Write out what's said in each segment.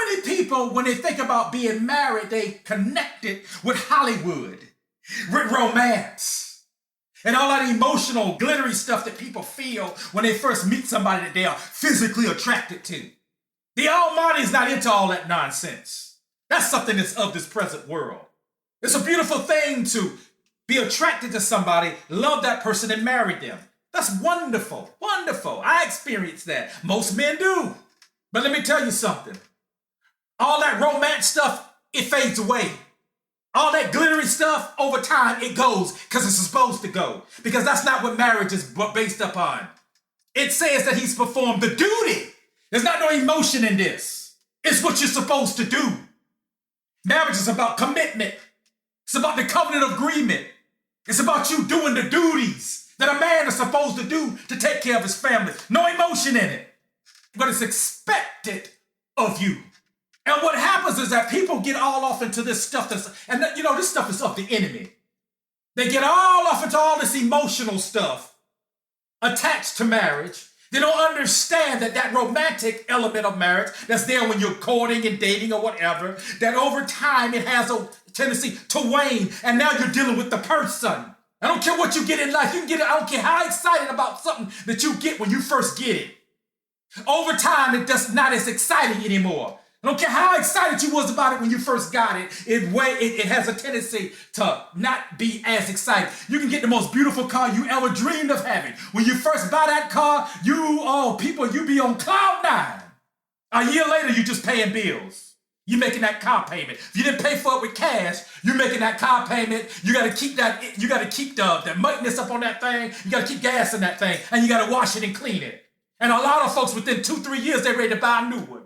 many people, when they think about being married, they connect it with Hollywood, with romance, and all that emotional, glittery stuff that people feel when they first meet somebody that they are physically attracted to. The Almighty is not into all that nonsense. That's something that's of this present world. It's a beautiful thing to be attracted to somebody, love that person, and marry them. That's wonderful, wonderful. I experienced that. Most men do. But let me tell you something. All that romance stuff, it fades away. All that glittery stuff, over time, it goes because it's supposed to go. Because that's not what marriage is based upon. It says that he's performed the duty. There's not no emotion in this. It's what you're supposed to do. Marriage is about commitment. It's about the covenant of agreement. It's about you doing the duties that a man is supposed to do to take care of his family. No emotion in it. But it's expected of you. And what happens is that people get all off into this stuff this stuff is of the enemy. They get all off into all this emotional stuff attached to marriage. They don't understand that romantic element of marriage that's there when you're courting and dating or whatever, that over time it has a tendency to wane, and now you're dealing with the person. I don't care what you get in life. You can get it. I don't care how excited about something that you get when you first get it. Over time, it's just not as exciting anymore. I don't care how excited you was about it when you first got it. It has a tendency to not be as exciting. You can get the most beautiful car you ever dreamed of having. When you first buy that car, you be on cloud nine. A year later, you're just paying bills. You're making that car payment. If you didn't pay for it with cash, you're making that car payment. You got to keep the maintenance up on that thing. You got to keep gas in that thing, and you got to wash it and clean it. And a lot of folks, within 2-3 years, they're ready to buy a new one.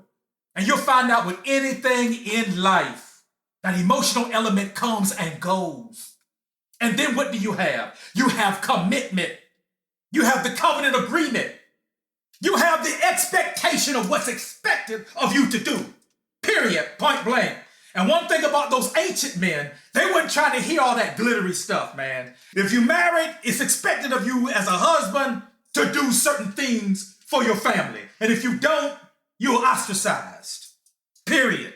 And you'll find out with anything in life, that emotional element comes and goes. And then what do you have? You have commitment. You have the covenant agreement. You have the expectation of what's expected of you to do. Period. Point blank. And one thing about those ancient men, they weren't trying to hear all that glittery stuff, man. If you married, it's expected of you as a husband to do certain things for your family. And if you don't, you're ostracized. Period.